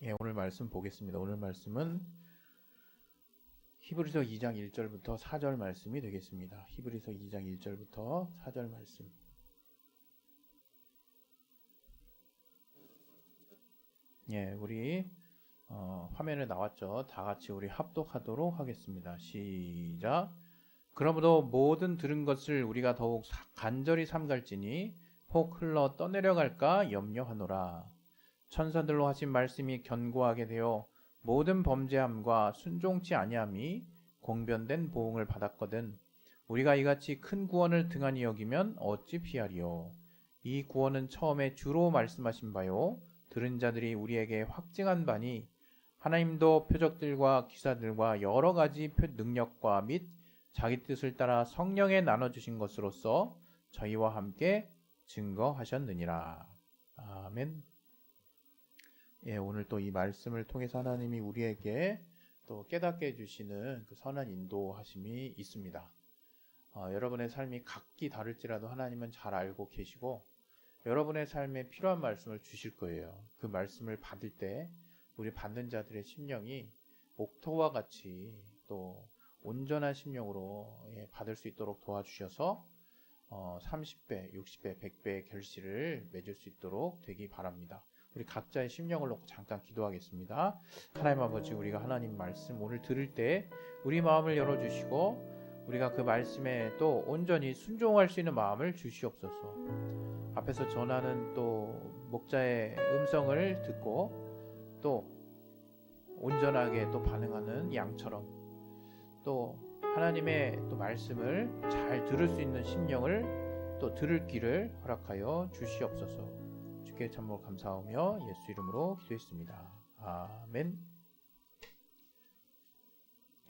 예, 오늘 말씀 보겠습니다. 오늘 말씀은 히브리서 2장 1절부터 4절 말씀이 되겠습니다. 히브리서 2장 1절부터 4절 말씀. 예, 우리 화면에 나왔죠. 다 같이 우리 합독하도록 하겠습니다. 시작. 그러므로 모든 들은 것을 우리가 더욱 간절히 삼갈지니 혹 흘러 떠내려갈까 염려하노라. 천사들로 하신 말씀이 견고하게 되어 모든 범죄함과 순종치 아니함이 공변된 보응을 받았거든. 우리가 이같이 큰 구원을 등한히 여기면 어찌 피하리요. 이 구원은 처음에 주로 말씀하신 바요 들은 자들이 우리에게 확증한 바니 하나님도 표적들과 기사들과 여러 가지 능력과 및 자기 뜻을 따라 성령에 나눠주신 것으로서 저희와 함께 증거하셨느니라. 아멘. 예, 오늘 또 이 말씀을 통해서 하나님이 우리에게 또 깨닫게 해주시는 그 선한 인도하심이 있습니다. 여러분의 삶이 각기 다를지라도 하나님은 잘 알고 계시고 여러분의 삶에 필요한 말씀을 주실 거예요. 그 말씀을 받을 때 우리 받는 자들의 심령이 옥토와 같이 또 온전한 심령으로 받을 수 있도록 도와주셔서 30배, 60배, 100배의 결실을 맺을 수 있도록 되기 바랍니다. 우리 각자의 심령을 놓고 잠깐 기도하겠습니다. 하나님 아버지, 우리가 하나님 말씀 오늘 들을 때 우리 마음을 열어주시고 우리가 그 말씀에 또 온전히 순종할 수 있는 마음을 주시옵소서. 앞에서 전하는 또 목자의 음성을 듣고 또 온전하게 또 반응하는 양처럼 또 하나님의 또 말씀을 잘 들을 수 있는 심령을 또 들을 길을 허락하여 주시옵소서. 주께 참으로 감사하며 예수 이름으로 기도했습니다. 아멘.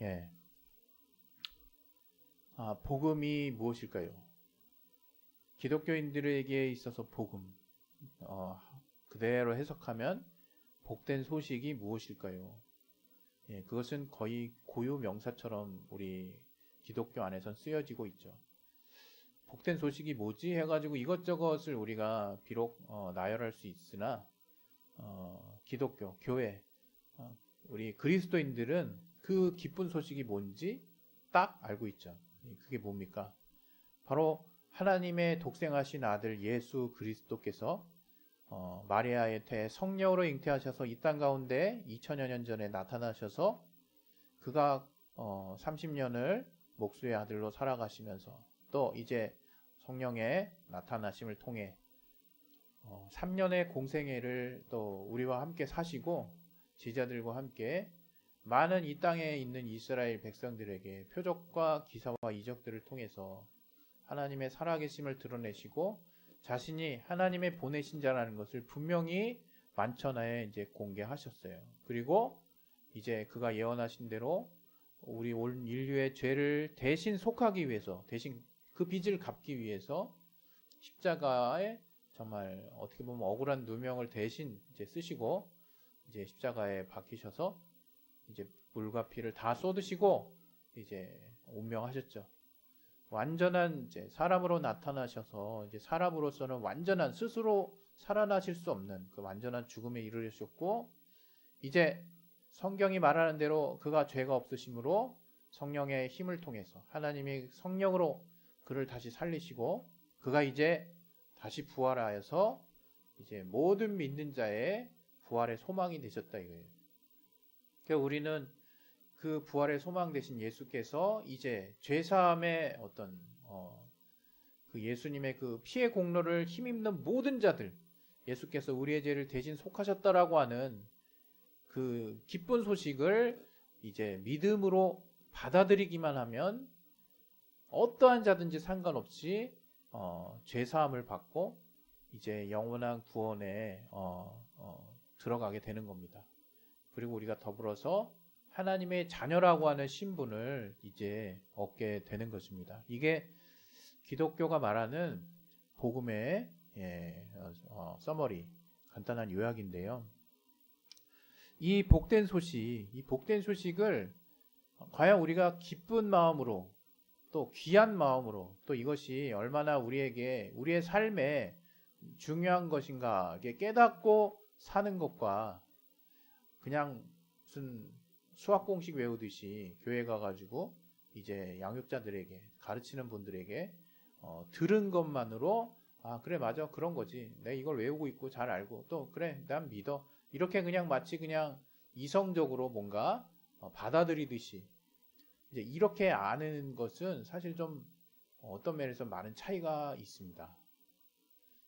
예. 복음이 무엇일까요? 기독교인들에게 있어서 복음, 그대로 해석하면 복된 소식이 무엇일까요? 예, 그것은 거의 고유 명사처럼 우리 기독교 안에선 쓰여지고 있죠. 복된 소식이 뭐지? 해가지고 이것저것을 우리가 비록 나열할 수 있으나 기독교, 교회, 우리 그리스도인들은 그 기쁜 소식이 뭔지 딱 알고 있죠. 그게 뭡니까? 바로 하나님의 독생하신 아들 예수 그리스도께서 마리아의 태 성령으로 잉태하셔서 이 땅 가운데 2000여 년 전에 나타나셔서 그가 30년을 목수의 아들로 살아가시면서 또 이제 성령의 나타나심을 통해 3년의 공생애를 또 우리와 함께 사시고 제자들과 함께 많은 이 땅에 있는 이스라엘 백성들에게 표적과 기사와 이적들을 통해서 하나님의 살아계심을 드러내시고 자신이 하나님의 보내신 자라는 것을 분명히 만천하에 이제 공개하셨어요. 그리고 이제 그가 예언하신 대로 우리 온 인류의 죄를 대신 속하기 위해서, 대신 그 빚을 갚기 위해서 십자가에 정말 어떻게 보면 억울한 누명을 대신 이제 쓰시고 이제 십자가에 박히셔서 이제 물과 피를 다 쏟으시고 이제 운명하셨죠. 완전한 이제 사람으로 나타나셔서 이제 사람으로서는 완전한 스스로 살아나실 수 없는 그 완전한 죽음에 이르셨고 이제 성경이 말하는 대로 그가 죄가 없으심으로 성령의 힘을 통해서 하나님이 성령으로 그를 다시 살리시고 그가 이제 다시 부활하여서 이제 모든 믿는 자의 부활의 소망이 되셨다 이거예요. 그러니까 우리는 그 부활의 소망 되신 예수께서 이제 죄사함의 어떤 그 예수님의 그 피의 공로를 힘입는 모든 자들, 예수께서 우리의 죄를 대신 속하셨다라고 하는 그 기쁜 소식을 이제 믿음으로 받아들이기만 하면 어떠한 자든지 상관없이 죄사함을 받고 이제 영원한 구원에 들어가게 되는 겁니다. 그리고 우리가 더불어서 하나님의 자녀라고 하는 신분을 이제 얻게 되는 것입니다. 이게 기독교가 말하는 복음의 서머리, 간단한 요약인데요. 이 복된 소식을 과연 우리가 기쁜 마음으로 또 귀한 마음으로 또 이것이 얼마나 우리에게 우리의 삶에 중요한 것인가 깨닫고 사는 것과 그냥 무슨 수학 공식 외우듯이 교회 가가지고 이제 양육자들에게 가르치는 분들에게 들은 것만으로 아 그래 맞아 그런 거지 내가 이걸 외우고 있고 잘 알고 또 그래 난 믿어 이렇게 그냥 마치 그냥 이성적으로 뭔가 받아들이듯이 이제 이렇게 아는 것은 사실 좀 어떤 면에서 많은 차이가 있습니다.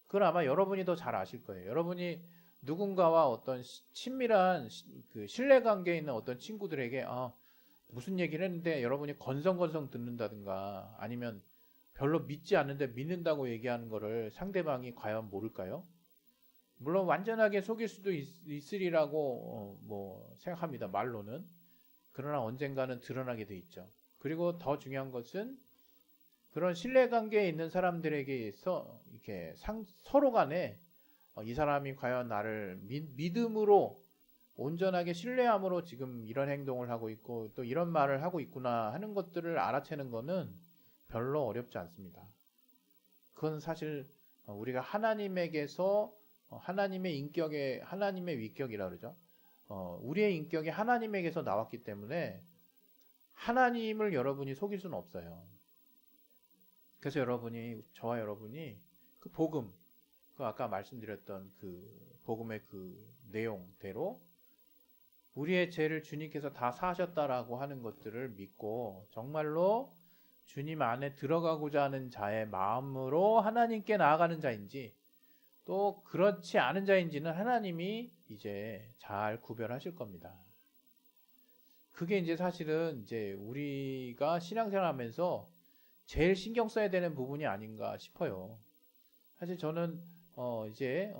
그건 아마 여러분이 더 잘 아실 거예요. 여러분이 누군가와 어떤 친밀한 그 신뢰관계에 있는 어떤 친구들에게 무슨 얘기를 했는데 여러분이 건성건성 듣는다든가 아니면 별로 믿지 않는데 믿는다고 얘기하는 거를 상대방이 과연 모를까요? 물론 완전하게 속일 수도 있으리라고 뭐 생각합니다. 말로는. 그러나 언젠가는 드러나게 돼 있죠. 그리고 더 중요한 것은 그런 신뢰관계에 있는 사람들에게서 이렇게 서로 간에 이 사람이 과연 나를 믿음으로 온전하게 신뢰함으로 지금 이런 행동을 하고 있고 또 이런 말을 하고 있구나 하는 것들을 알아채는 거는 별로 어렵지 않습니다. 그건 사실 우리가 하나님에게서 하나님의 인격에 하나님의 위격이라 그러죠. 우리의 인격이 하나님에게서 나왔기 때문에 하나님을 여러분이 속일 수는 없어요. 그래서 저와 여러분이 그 복음, 그 아까 말씀드렸던 그 복음의 그 내용대로 우리의 죄를 주님께서 다 사하셨다라고 하는 것들을 믿고 정말로 주님 안에 들어가고자 하는 자의 마음으로 하나님께 나아가는 자인지 또 그렇지 않은 자인지는 하나님이 이제 잘 구별하실 겁니다. 그게 이제 사실은 이제 우리가 신앙생활하면서 제일 신경 써야 되는 부분이 아닌가 싶어요. 사실 저는 이제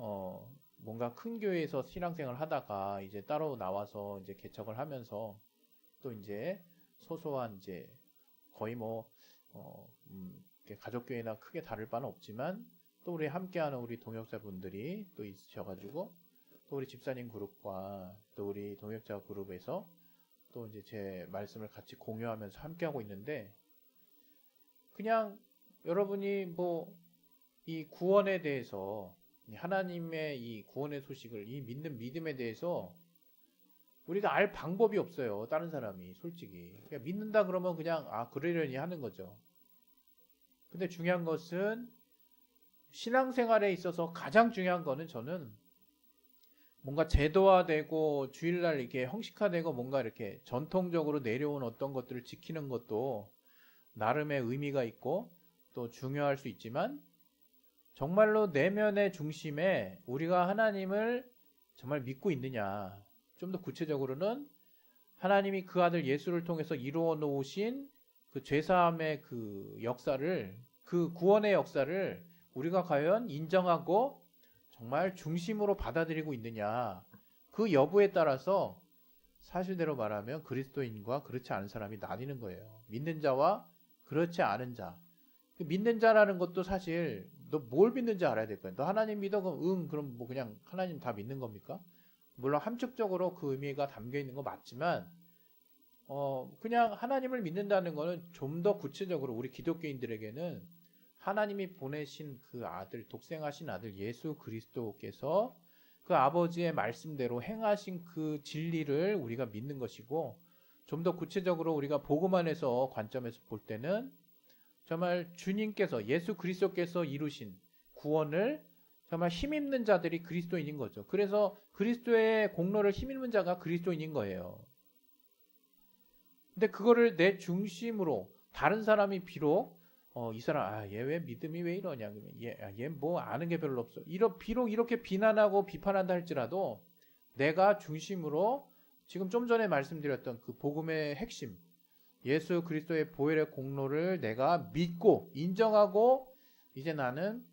뭔가 큰 교회에서 신앙생활 하다가 이제 따로 나와서 이제 개척을 하면서 또 이제 소소한 이제 거의 뭐 가족교회나 크게 다를 바는 없지만 또 우리 함께하는 우리 동역자분들이 또 있으셔가지고 또 우리 집사님 그룹과 또 우리 동역자 그룹에서 또 이제 제 말씀을 같이 공유하면서 함께하고 있는데 그냥 여러분이 뭐 이 구원에 대해서 하나님의 이 구원의 소식을 이 믿는 믿음에 대해서 우리가 알 방법이 없어요. 다른 사람이 솔직히 그냥 믿는다 그러면 그냥 그러려니 하는 거죠. 근데 중요한 것은 신앙생활에 있어서 가장 중요한 거는 저는 뭔가 제도화되고 주일날 이렇게 형식화되고 뭔가 이렇게 전통적으로 내려온 어떤 것들을 지키는 것도 나름의 의미가 있고 또 중요할 수 있지만 정말로 내면의 중심에 우리가 하나님을 정말 믿고 있느냐. 좀 더 구체적으로는 하나님이 그 아들 예수를 통해서 이루어 놓으신 그 죄사함의 그 역사를 그 구원의 역사를 우리가 과연 인정하고 정말 중심으로 받아들이고 있느냐. 그 여부에 따라서 사실대로 말하면 그리스도인과 그렇지 않은 사람이 나뉘는 거예요. 믿는 자와 그렇지 않은 자. 믿는 자라는 것도 사실 너 뭘 믿는지 알아야 될 거야. 너 하나님 믿어? 그럼 뭐 그냥 하나님 다 믿는 겁니까? 물론 함축적으로 그 의미가 담겨 있는 거 맞지만 그냥 하나님을 믿는다는 거는 좀 더 구체적으로 우리 기독교인들에게는 하나님이 보내신 그 아들, 독생하신 아들 예수 그리스도께서 그 아버지의 말씀대로 행하신 그 진리를 우리가 믿는 것이고 좀 더 구체적으로 우리가 복음 안에서 관점에서 볼 때는 정말 주님께서 예수 그리스도께서 이루신 구원을 정말 힘입는 자들이 그리스도인인 거죠. 그래서 그리스도의 공로를 힘입는 자가 그리스도인인 거예요. 근데 그거를 내 중심으로 다른 사람이 비록 이 사람 얘 왜 믿음이 왜 이러냐 얘 뭐 아는 게 별로 없어. 비록 이렇게 비난하고 비판한다 할지라도 내가 중심으로 지금 좀 전에 말씀드렸던 그 복음의 핵심 예수 그리스도의 보혈의 공로를 내가 믿고 인정하고 이제 나는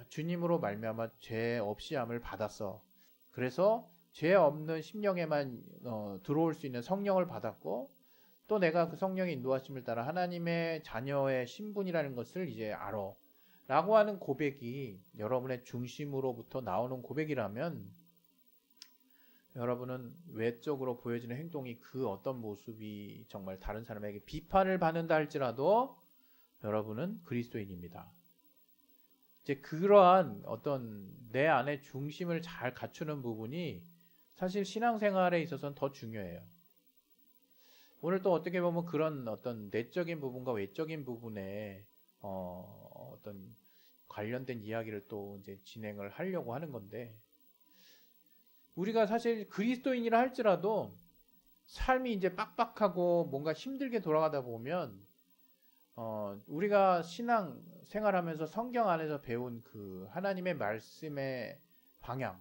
주님으로 말미암아 죄 없이 함을 받았어. 그래서 죄 없는 심령에만 들어올 수 있는 성령을 받았고 또 내가 그 성령의 인도하심을 따라 하나님의 자녀의 신분이라는 것을 이제 알아. 라고 하는 고백이 여러분의 중심으로부터 나오는 고백이라면 여러분은 외적으로 보여지는 행동이 그 어떤 모습이 정말 다른 사람에게 비판을 받는다 할지라도 여러분은 그리스도인입니다. 이제 그러한 어떤 내 안의 중심을 잘 갖추는 부분이 사실 신앙생활에 있어서는 더 중요해요. 오늘 또 어떻게 보면 그런 어떤 내적인 부분과 외적인 부분에 어떤 관련된 이야기를 또 이제 진행을 하려고 하는 건데, 우리가 사실 그리스도인이라 할지라도 삶이 이제 빡빡하고 뭔가 힘들게 돌아가다 보면 우리가 신앙 생활하면서 성경 안에서 배운 그 하나님의 말씀의 방향,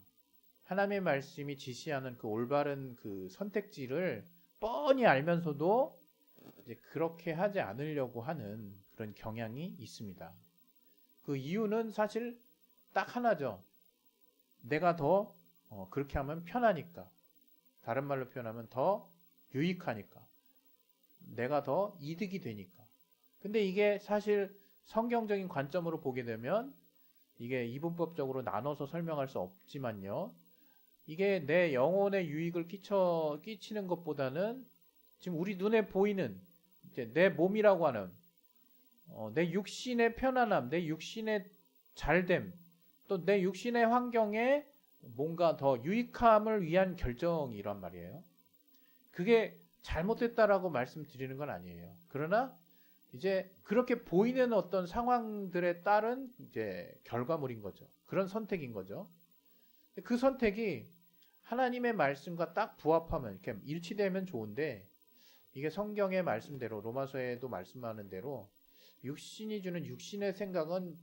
하나님의 말씀이 지시하는 그 올바른 그 선택지를 뻔히 알면서도 이제 그렇게 하지 않으려고 하는 그런 경향이 있습니다. 그 이유는 사실 딱 하나죠. 내가 더 그렇게 하면 편하니까. 다른 말로 표현하면 더 유익하니까. 내가 더 이득이 되니까. 근데 이게 사실 성경적인 관점으로 보게 되면 이게 이분법적으로 나눠서 설명할 수 없지만요. 이게 내 영혼에 유익을 끼치는 것보다는 지금 우리 눈에 보이는 이제 내 몸이라고 하는 내 육신의 편안함, 내 육신의 잘됨, 또 내 육신의 환경에 뭔가 더 유익함을 위한 결정이란 말이에요. 그게 잘못됐다라고 말씀드리는 건 아니에요. 그러나 이제 그렇게 보이는 어떤 상황들에 따른 이제 결과물인 거죠. 그런 선택인 거죠. 그 선택이 하나님의 말씀과 딱 부합하면 이렇게 일치되면 좋은데, 이게 성경의 말씀대로 로마서에도 말씀하는 대로 육신이 주는 육신의 생각은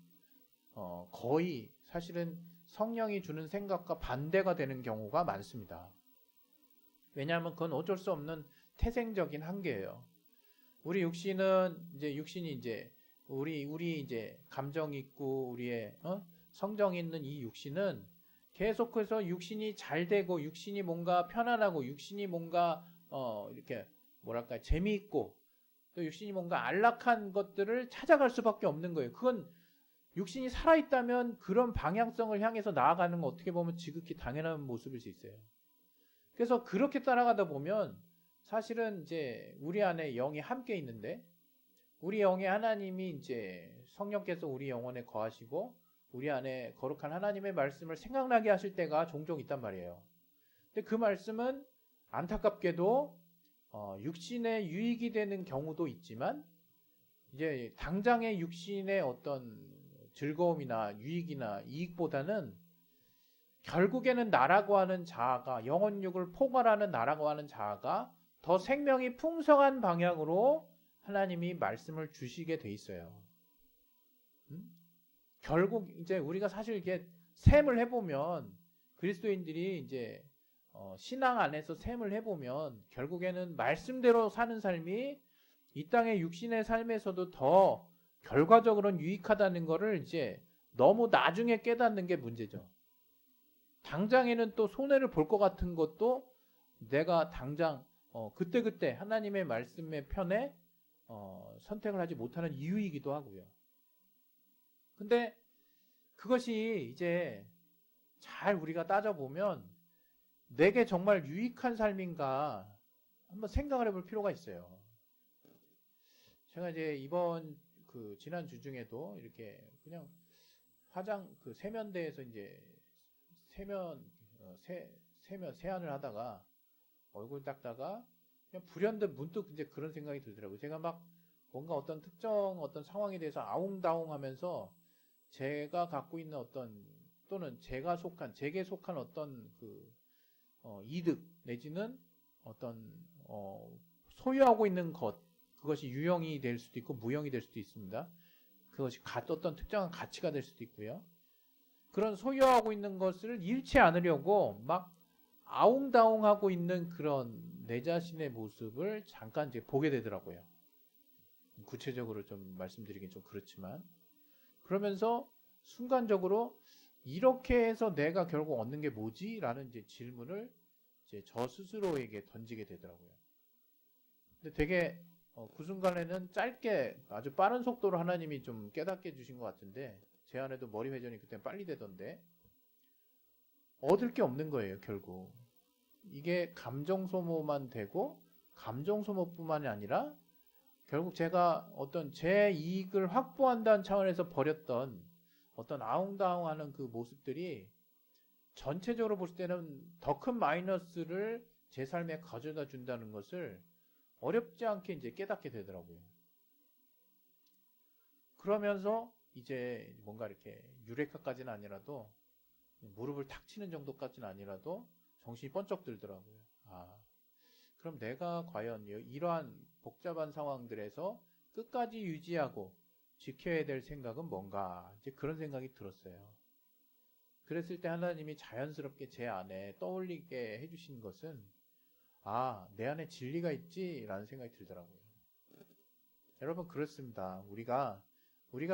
거의 사실은 성령이 주는 생각과 반대가 되는 경우가 많습니다. 왜냐하면 그건 어쩔 수 없는 태생적인 한계예요. 우리 육신이 이제 우리 이제 감정 있고 우리의 성정 있는 이 육신은 계속해서 육신이 잘 되고 육신이 뭔가 편안하고 육신이 뭔가 이렇게 뭐랄까 재미있고 또 육신이 뭔가 안락한 것들을 찾아갈 수밖에 없는 거예요. 그건 육신이 살아있다면 그런 방향성을 향해서 나아가는 건 어떻게 보면 지극히 당연한 모습일 수 있어요. 그래서 그렇게 따라가다 보면 사실은 이제 우리 안에 영이 함께 있는데, 우리 영에 하나님이 이제 성령께서 우리 영혼에 거하시고 우리 안에 거룩한 하나님의 말씀을 생각나게 하실 때가 종종 있단 말이에요. 근데 그 말씀은 안타깝게도 육신의 유익이 되는 경우도 있지만, 이제 당장의 육신의 어떤 즐거움이나 유익이나 이익보다는 결국에는 나라고 하는 자아가, 영혼육을 포괄하는 나라고 하는 자아가 더 생명이 풍성한 방향으로 하나님이 말씀을 주시게 돼 있어요. 결국 이제 우리가 사실 이게 셈을 해보면, 그리스도인들이 이제 신앙 안에서 셈을 해보면 결국에는 말씀대로 사는 삶이 이 땅의 육신의 삶에서도 더 결과적으로는 유익하다는 것을 이제 너무 나중에 깨닫는 게 문제죠. 당장에는 또 손해를 볼 것 같은 것도 내가 당장 그때그때 하나님의 말씀의 편에 선택을 하지 못하는 이유이기도 하고요. 근데 그것이 이제 잘 우리가 따져보면 내게 정말 유익한 삶인가 한번 생각을 해볼 필요가 있어요. 제가 이제 이번 그 지난 주 중에도 이렇게 그냥 그 세면대에서 이제 세안을 하다가 얼굴 닦다가 그냥 불현듯 문득 이제 그런 생각이 들더라고요. 제가 막 뭔가 어떤 특정 어떤 상황에 대해서 아웅다웅하면서 제가 갖고 있는 어떤, 또는 제게 속한 어떤 그 이득 내지는 어떤 소유하고 있는 것, 그것이 유형이 될 수도 있고 무형이 될 수도 있습니다. 그것이 어떤 특정한 가치가 될 수도 있고요. 그런 소유하고 있는 것을 잃지 않으려고 막 아웅다웅하고 있는 그런 내 자신의 모습을 잠깐 이제 보게 되더라고요. 구체적으로 좀 말씀드리긴 좀 그렇지만, 그러면서 순간적으로 이렇게 해서 내가 결국 얻는 게 뭐지? 라는 이제 질문을 이제 저 스스로에게 던지게 되더라고요. 근데 되게 그 순간에는 짧게 아주 빠른 속도로 하나님이 좀 깨닫게 해주신 것 같은데, 제 안에도 머리 회전이 그때 빨리 되던데, 얻을 게 없는 거예요. 결국 이게 감정 소모만 되고, 감정 소모뿐만이 아니라 결국 제가 어떤 제 이익을 확보한다는 차원에서 버렸던 어떤 아웅다웅하는 그 모습들이 전체적으로 볼 때는 더 큰 마이너스를 제 삶에 가져다 준다는 것을 어렵지 않게 이제 깨닫게 되더라고요. 그러면서 이제 뭔가 이렇게 유레카까지는 아니라도 무릎을 탁 치는 정도까지는 아니라도 정신이 번쩍 들더라고요. 아, 그럼 내가 과연 이러한 복잡한 상황들에서 끝까지 유지하고 지켜야 될 생각은 뭔가, 이제 그런 생각이 들었어요. 그랬을 때 하나님이 자연스럽게 제 안에 떠올리게 해주신 것은, 아, 내 안에 진리가 있지라는 생각이 들더라고요. 여러분, 그렇습니다. 우리가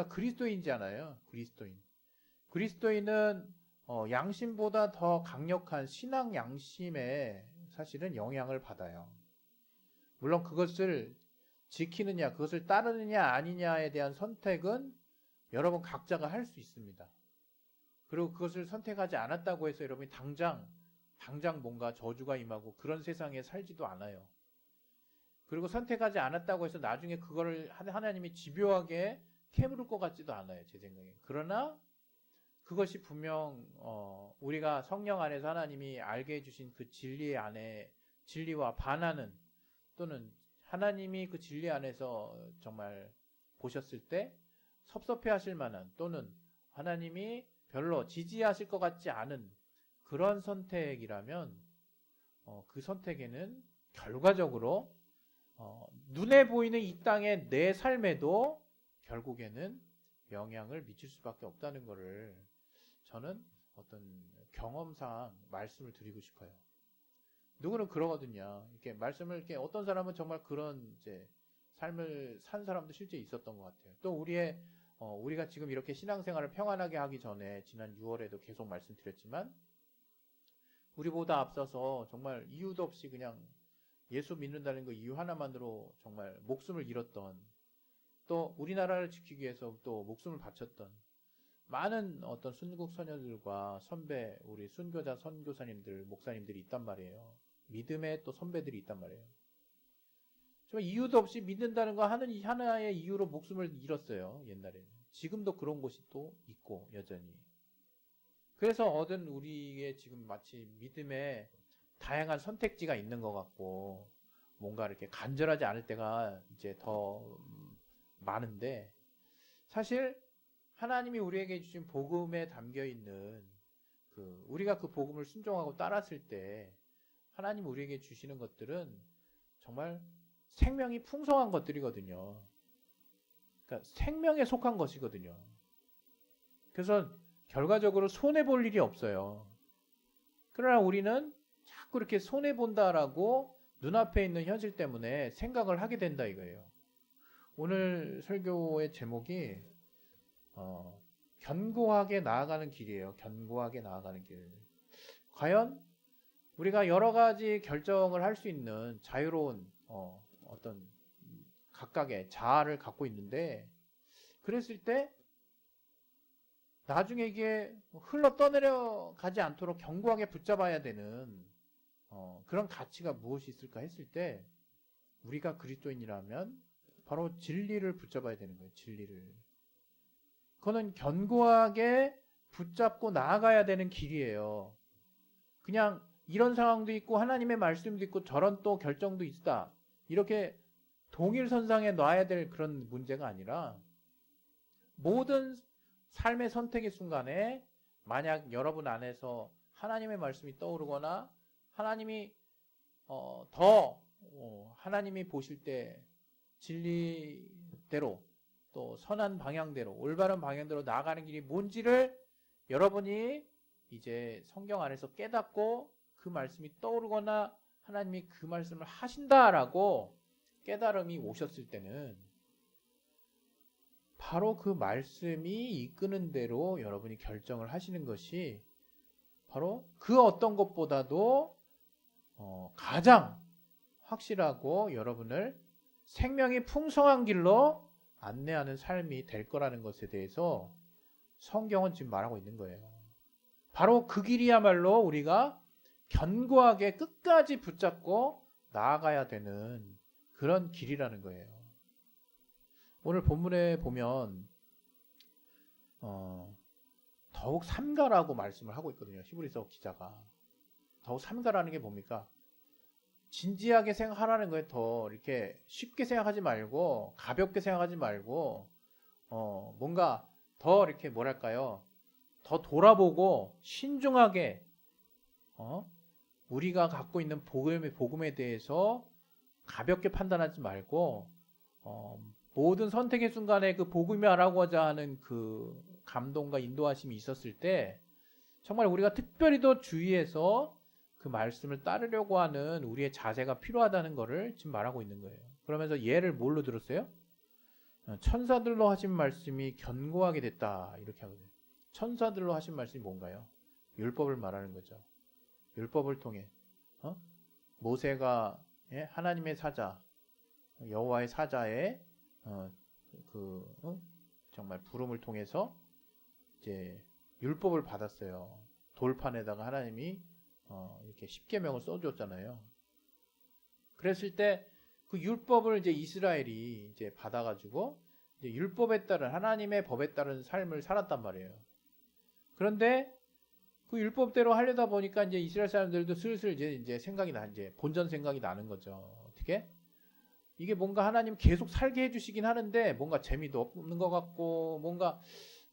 그리스도인이잖아요. 그리스도인은 양심보다 더 강력한 신앙 양심에 사실은 영향을 받아요. 물론 그것을 지키느냐, 그것을 따르느냐 아니냐에 대한 선택은 여러분 각자가 할 수 있습니다. 그리고 그것을 선택하지 않았다고 해서 여러분이 당장 뭔가 저주가 임하고 그런 세상에 살지도 않아요. 그리고 선택하지 않았다고 해서 나중에 그거를 하나님이 집요하게 캐물을 것 같지도 않아요. 제 생각에. 그러나 그것이 분명 우리가 성령 안에서 하나님이 알게 해주신 그 진리 안에 진리와 반하는, 또는 하나님이 그 진리 안에서 정말 보셨을 때 섭섭해 하실 만한, 또는 하나님이 별로 지지하실 것 같지 않은 그런 선택이라면 그 선택에는 결과적으로 눈에 보이는 이 땅의 내 삶에도 결국에는 영향을 미칠 수밖에 없다는 것을 저는 어떤 경험상 말씀을 드리고 싶어요. 누구는 그러거든요. 이렇게 말씀을 이렇게 어떤 사람은 정말 그런 이제 삶을 산 사람도 실제 있었던 것 같아요. 또 우리가 지금 이렇게 신앙생활을 평안하게 하기 전에 지난 6월에도 계속 말씀드렸지만 우리보다 앞서서 정말 이유도 없이 그냥 예수 믿는다는 그 이유 하나만으로 정말 목숨을 잃었던, 또 우리나라를 지키기 위해서 또 목숨을 바쳤던 많은 어떤 순국 선녀들과 선배, 우리 순교자 선교사님들, 목사님들이 있단 말이에요. 믿음의 또 선배들이 있단 말이에요. 정말 이유도 없이 믿는다는 거 하나의 이유로 목숨을 잃었어요. 옛날에는. 지금도 그런 곳이 또 있고 여전히. 그래서 얻은 우리의 지금 마치 믿음의 다양한 선택지가 있는 것 같고 뭔가 이렇게 간절하지 않을 때가 이제 더 많은데, 사실 하나님이 우리에게 주신 복음에 담겨 있는 우리가 그 복음을 순종하고 따랐을 때 하나님 우리에게 주시는 것들은 정말 생명이 풍성한 것들이거든요. 그러니까 생명에 속한 것이거든요. 그래서 결과적으로 손해볼 일이 없어요. 그러나 우리는 자꾸 이렇게 손해본다라고 눈앞에 있는 현실 때문에 생각을 하게 된다 이거예요. 오늘 설교의 제목이 견고하게 나아가는 길이에요. 견고하게 나아가는 길. 과연 우리가 여러 가지 결정을 할 수 있는 자유로운 어떤 각각의 자아를 갖고 있는데, 그랬을 때 나중에 이게 흘러 떠내려 가지 않도록 견고하게 붙잡아야 되는 그런 가치가 무엇이 있을까 했을 때, 우리가 그리스도인이라면 바로 진리를 붙잡아야 되는 거예요. 진리를. 그거는 견고하게 붙잡고 나아가야 되는 길이에요. 그냥 이런 상황도 있고 하나님의 말씀도 있고 저런 또 결정도 있다, 이렇게 동일선상에 놔야 될 그런 문제가 아니라, 모든 삶의 선택의 순간에 만약 여러분 안에서 하나님의 말씀이 떠오르거나 하나님이 하나님이 보실 때 진리대로 또 선한 방향대로 올바른 방향대로 나아가는 길이 뭔지를 여러분이 이제 성경 안에서 깨닫고 그 말씀이 떠오르거나 하나님이 그 말씀을 하신다라고 깨달음이 오셨을 때는 바로 그 말씀이 이끄는 대로 여러분이 결정을 하시는 것이 바로 그 어떤 것보다도 가장 확실하고 여러분을 생명이 풍성한 길로 안내하는 삶이 될 거라는 것에 대해서 성경은 지금 말하고 있는 거예요. 바로 그 길이야말로 우리가 견고하게 끝까지 붙잡고 나아가야 되는 그런 길이라는 거예요. 오늘 본문에 보면 더 더욱 삼가라고 말씀을 하고 있거든요. 히브리서 기자가. 더욱 삼가라는 게 뭡니까? 진지하게 생각하라는 거예요. 더 이렇게 쉽게 생각하지 말고 가볍게 생각하지 말고 뭔가 더 이렇게 뭐랄까요? 더 돌아보고 신중하게 우리가 갖고 있는 복음에 대해서 가볍게 판단하지 말고 모든 선택의 순간에 그 복음이 하라고자 하는 그 감동과 인도하심이 있었을 때 정말 우리가 특별히 더 주의해서 그 말씀을 따르려고 하는 우리의 자세가 필요하다는 것을 지금 말하고 있는 거예요. 그러면서 예를 뭘로 들었어요? 천사들로 하신 말씀이 견고하게 됐다 이렇게 하거든요. 천사들로 하신 말씀이 뭔가요? 율법을 말하는 거죠. 율법을 통해 모세가 하나님의 사자 여호와의 사자의 정말 부름을 통해서 이제 율법을 받았어요. 돌판에다가 하나님이 이렇게 십계명을 써줬잖아요. 그랬을 때 그 율법을 이제 이스라엘이 이제 받아가지고 이제 율법에 따른 하나님의 법에 따른 삶을 살았단 말이에요. 그런데 그 율법대로 하려다 보니까 이제 이스라엘 사람들도 슬슬 이제 생각이 이제 본전 생각이 나는 거죠. 어떻게? 이게 뭔가 하나님 계속 살게 해주시긴 하는데 뭔가 재미도 없는 것 같고 뭔가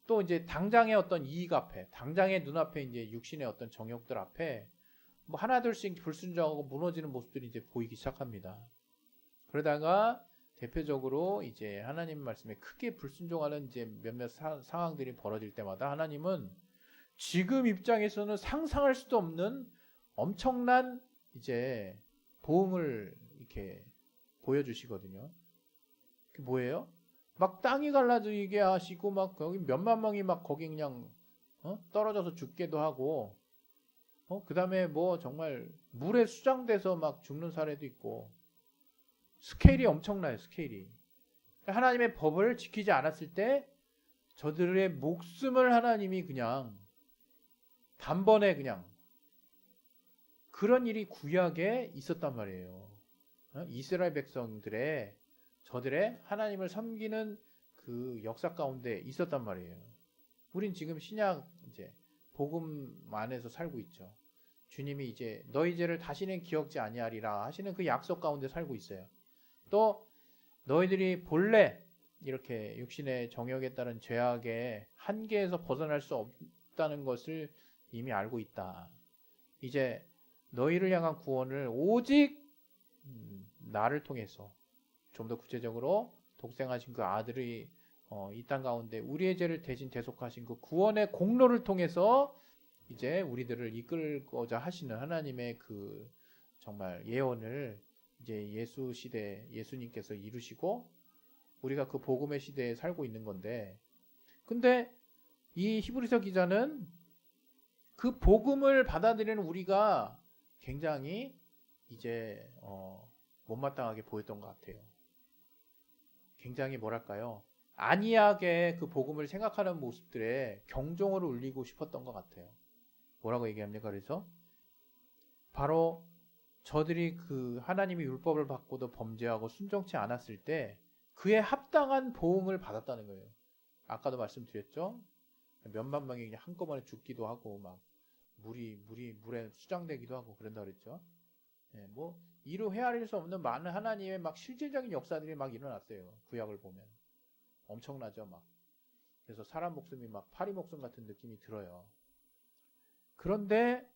또 이제 당장의 어떤 이익 앞에, 당장의 눈앞에 이제 육신의 어떤 정욕들 앞에 뭐 하나둘씩 불순종하고 무너지는 모습들이 이제 보이기 시작합니다. 그러다가 대표적으로 이제 하나님 말씀에 크게 불순종하는 이제 몇몇 상황들이 벌어질 때마다 하나님은 지금 입장에서는 상상할 수도 없는 엄청난 이제 보응을 이렇게 보여주시거든요. 그게 뭐예요? 막 땅이 갈라지게 하시고 막 거기 몇만 명이 막 거기 그냥 떨어져서 죽게도 하고 그 다음에 뭐 정말 물에 수장돼서 막 죽는 사례도 있고 스케일이 엄청나요. 스케일이. 하나님의 법을 지키지 않았을 때 저들의 목숨을 하나님이 그냥 단번에 그냥 그런 일이 구약에 있었단 말이에요. 이스라엘 백성들의 저들의 하나님을 섬기는 그 역사 가운데 있었단 말이에요. 우린 지금 신약 이제 복음 안에서 살고 있죠. 주님이 이제 너희 죄를 다시는 기억지 아니하리라 하시는 그 약속 가운데 살고 있어요. 또 너희들이 본래 이렇게 육신의 정욕에 따른 죄악의 한계에서 벗어날 수 없다는 것을 이미 알고 있다. 이제 너희를 향한 구원을 오직 나를 통해서 좀 더 구체적으로 독생하신 그 아들이 이 땅 가운데 우리의 죄를 대신 대속하신 그 구원의 공로를 통해서 이제 우리들을 이끌고자 하시는 하나님의 그 정말 예언을 이제 예수 시대 예수님께서 이루시고 우리가 그 복음의 시대에 살고 있는 건데 근데 이 히브리서 기자는 그 복음을 받아들이는 우리가 굉장히 이제 못마땅하게 보였던 것 같아요. 굉장히 뭐랄까요? 안이하게 그 복음을 생각하는 모습들에 경종을 울리고 싶었던 것 같아요. 뭐라고 얘기합니까? 그래서 바로 저들이 그 하나님의 율법을 받고도 범죄하고 순종치 않았을 때 그에 합당한 보응을 받았다는 거예요. 아까도 말씀드렸죠? 몇만 명이 그냥 한꺼번에 죽기도 하고 막 물에 수장되기도 하고 그런다 그랬죠. 네, 뭐 이루 헤아릴 수 없는 많은 하나님의 막 실질적인 역사들이 막 일어났어요. 구약을 보면 엄청나죠. 막 그래서 사람 목숨이 막 파리 목숨 같은 느낌이 들어요. 그런데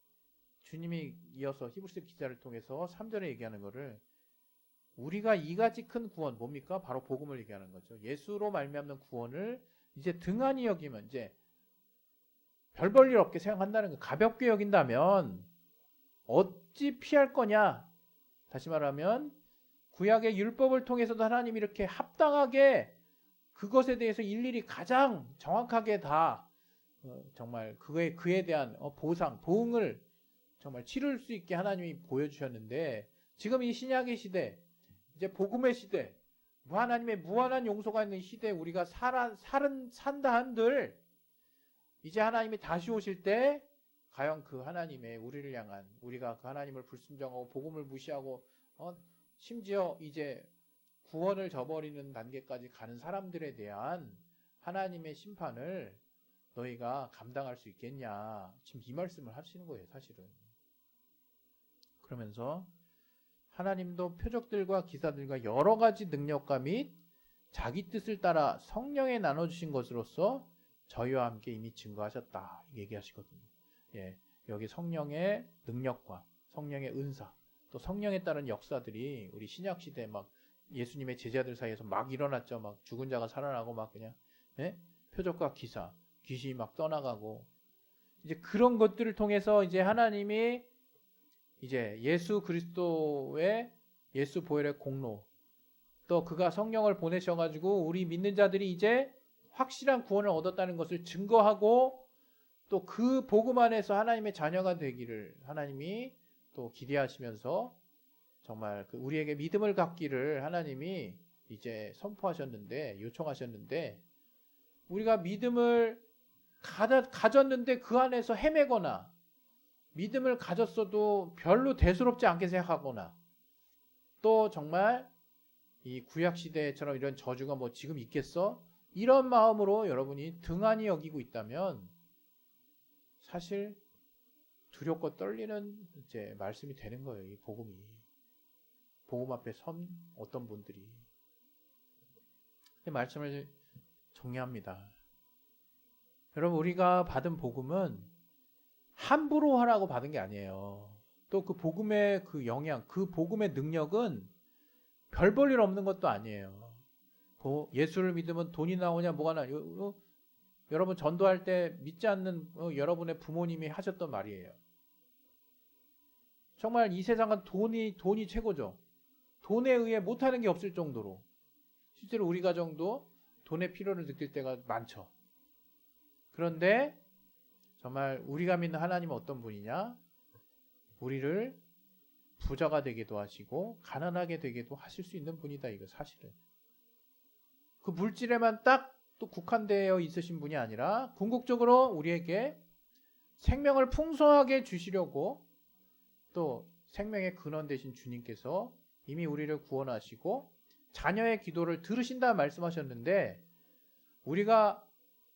주님이 이어서 히브리서 기자를 통해서 3절에 얘기하는 거를 우리가 이같이 큰 구원 뭡니까? 바로 복음을 얘기하는 거죠. 예수로 말미암는 구원을 이제 등한히 여기면 이제 별 볼 일 없게 생각한다는 거 가볍게 여긴다면 어찌 피할 거냐? 다시 말하면 구약의 율법을 통해서도 하나님이 이렇게 합당하게 그것에 대해서 일일이 가장 정확하게 다 정말 그에 대한 보상, 보응을 정말 치를 수 있게 하나님이 보여주셨는데 지금 이 신약의 시대, 이제 복음의 시대, 하나님의 무한한 용서가 있는 시대에 우리가 산다 한들 이제 하나님이 다시 오실 때 과연 그 하나님의 우리를 향한 우리가 그 하나님을 불순종하고 복음을 무시하고 심지어 이제 구원을 저버리는 단계까지 가는 사람들에 대한 하나님의 심판을 너희가 감당할 수 있겠냐. 지금 이 말씀을 하시는 거예요, 사실은. 그러면서 하나님도 표적들과 기사들과 여러 가지 능력과 및 자기 뜻을 따라 성령에 나눠주신 것으로서 저희와 함께 이미 증거하셨다. 얘기하시거든요. 예, 여기 성령의 능력과 성령의 은사, 또 성령에 따른 역사들이 우리 신약 시대 막 예수님의 제자들 사이에서 막 일어났죠. 막 죽은 자가 살아나고 막 그냥 예? 표적과 기사, 귀신이 막 떠나가고 이제 그런 것들을 통해서 이제 하나님이 이제 예수 그리스도의 예수 보혈의 공로, 또 그가 성령을 보내셔가지고 우리 믿는 자들이 이제 확실한 구원을 얻었다는 것을 증거하고 또 그 복음 안에서 하나님의 자녀가 되기를 하나님이 또 기대하시면서 정말 그 우리에게 믿음을 갖기를 하나님이 이제 선포하셨는데, 요청하셨는데, 우리가 믿음을 가졌는데 그 안에서 헤매거나 믿음을 가졌어도 별로 대수롭지 않게 생각하거나 또 정말 이 구약시대처럼 이런 저주가 뭐 지금 있겠어? 이런 마음으로 여러분이 등한히 여기고 있다면 사실 두렵고 떨리는 이제 말씀이 되는 거예요. 이 복음이. 복음 앞에 선 어떤 분들이. 이 말씀을 정리합니다. 여러분, 우리가 받은 복음은 함부로 하라고 받은 게 아니에요. 또 그 복음의 그 영향, 그 복음의 능력은 별 볼 일 없는 것도 아니에요. 예수를 믿으면 돈이 나오냐 뭐가 나. 여러분 전도할 때 믿지 않는 여러분의 부모님이 하셨던 말이에요. 정말 이 세상은 돈이 최고죠. 돈에 의해 못하는 게 없을 정도로 실제로 우리 가정도 돈의 필요를 느낄 때가 많죠. 그런데 정말 우리가 믿는 하나님은 어떤 분이냐? 우리를 부자가 되기도 하시고 가난하게 되기도 하실 수 있는 분이다. 이거 사실은. 그 물질에만 딱 또 국한되어 있으신 분이 아니라 궁극적으로 우리에게 생명을 풍성하게 주시려고 또 생명의 근원 되신 주님께서 이미 우리를 구원하시고 자녀의 기도를 들으신다 말씀하셨는데 우리가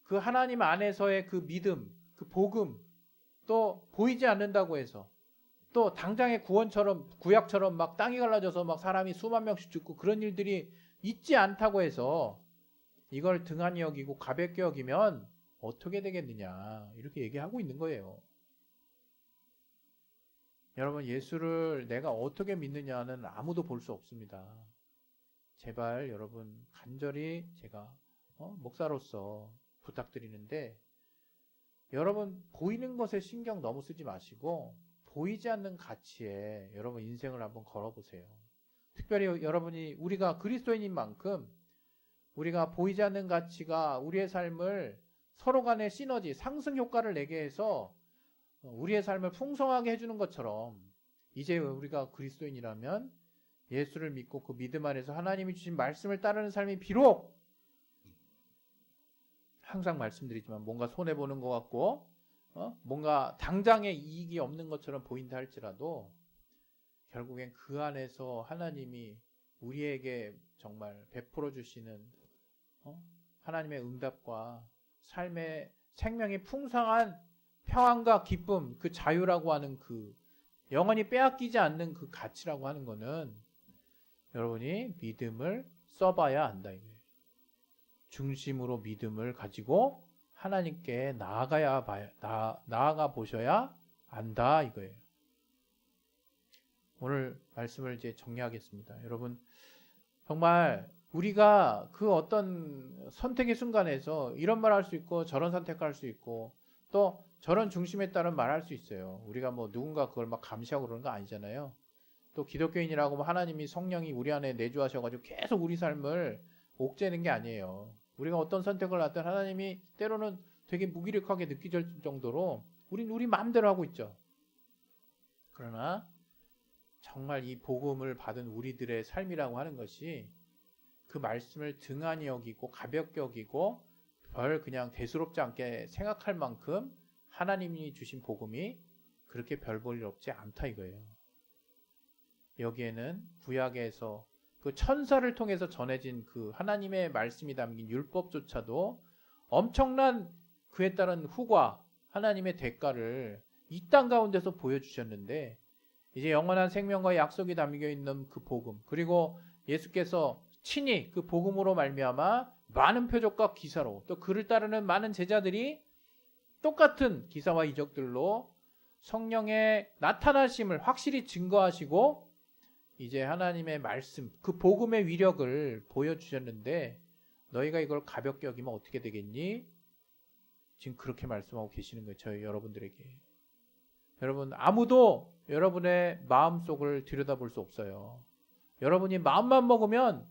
그 하나님 안에서의 그 믿음, 그 복음 또 보이지 않는다고 해서 또 당장의 구원처럼 구약처럼 막 땅이 갈라져서 막 사람이 수만 명씩 죽고 그런 일들이 있지 않다고 해서 이걸 등한히 여기고 가볍게 여기면 어떻게 되겠느냐 이렇게 얘기하고 있는 거예요. 여러분 예수를 내가 어떻게 믿느냐는 아무도 볼 수 없습니다. 제발 여러분 간절히 제가 목사로서 부탁드리는데 여러분 보이는 것에 신경 너무 쓰지 마시고 보이지 않는 가치에 여러분 인생을 한번 걸어보세요. 특별히 여러분이 우리가 그리스도인인 만큼 우리가 보이지 않는 가치가 우리의 삶을 서로 간의 시너지, 상승 효과를 내게 해서 우리의 삶을 풍성하게 해주는 것처럼 이제 우리가 그리스도인이라면 예수를 믿고 그 믿음 안에서 하나님이 주신 말씀을 따르는 삶이 비록 항상 말씀드리지만 뭔가 손해보는 것 같고 뭔가 당장의 이익이 없는 것처럼 보인다 할지라도 결국엔 그 안에서 하나님이 우리에게 정말 베풀어 주시는 하나님의 응답과 삶의 생명이 풍성한 평안과 기쁨, 그 자유라고 하는 그 영원히 빼앗기지 않는 그 가치라고 하는 거는 여러분이 믿음을 써봐야 한다 이거예요. 중심으로 믿음을 가지고 하나님께 나아가 보셔야 안다 이거예요. 오늘 말씀을 이제 정리하겠습니다. 여러분 정말 우리가 그 어떤 선택의 순간에서 이런 말 할 수 있고 저런 선택할 수 있고 또 저런 중심에 따른 말 할 수 있어요. 우리가 뭐 누군가 그걸 막 감시하고 그러는 거 아니잖아요. 또 기독교인이라고 뭐 하나님이 성령이 우리 안에 내주하셔가지고 계속 우리 삶을 옥죄는 게 아니에요. 우리가 어떤 선택을 하든 하나님이 때로는 되게 무기력하게 느껴질 정도로 우린 우리 마음대로 하고 있죠. 그러나 정말 이 복음을 받은 우리들의 삶이라고 하는 것이 그 말씀을 등한히 여기고 가볍게 여기고 별 그냥 대수롭지 않게 생각할 만큼 하나님이 주신 복음이 그렇게 별 볼 일 없지 않다 이거예요. 여기에는 구약에서 그 천사를 통해서 전해진 그 하나님의 말씀이 담긴 율법조차도 엄청난 그에 따른 후과 하나님의 대가를 이 땅 가운데서 보여주셨는데 이제 영원한 생명과 약속이 담겨 있는 그 복음 그리고 예수께서 친히 그 복음으로 말미암아 많은 표적과 기사로 또 그를 따르는 많은 제자들이 똑같은 기사와 이적들로 성령의 나타나심을 확실히 증거하시고 이제 하나님의 말씀 그 복음의 위력을 보여주셨는데 너희가 이걸 가볍게 여기면 어떻게 되겠니? 지금 그렇게 말씀하고 계시는 거예요. 저희 여러분들에게. 여러분 아무도 여러분의 마음속을 들여다볼 수 없어요. 여러분이 마음만 먹으면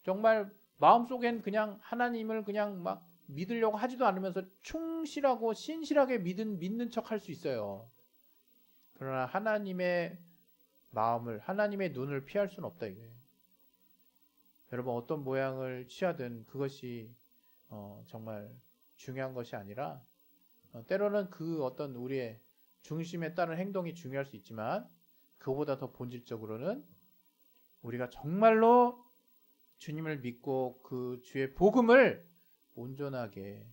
정말 마음속엔 그냥 하나님을 그냥 막 믿으려고 하지도 않으면서 충실하고 신실하게 믿는 척 할 수 있어요. 그러나 하나님의 마음을 하나님의 눈을 피할 수는 없다 이거예요. 여러분 어떤 모양을 취하든 그것이 정말 중요한 것이 아니라 때로는 그 어떤 우리의 중심에 따른 행동이 중요할 수 있지만 그보다 더 본질적으로는 우리가 정말로 주님을 믿고 그 주의 복음을 온전하게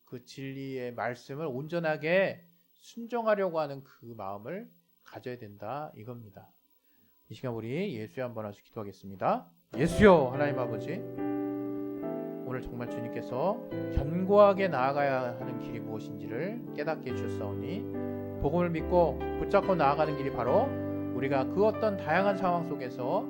그 진리의 말씀을 온전하게 순종하려고 하는 그 마음을 가져야 된다 이겁니다. 이 시간 우리 예수여 한번 하시 기도하겠습니다. 예수여 하나님 아버지 오늘 정말 주님께서 견고하게 나아가야 하는 길이 무엇인지를 깨닫게 해주셨사오니 복음을 믿고 붙잡고 나아가는 길이 바로 우리가 그 어떤 다양한 상황 속에서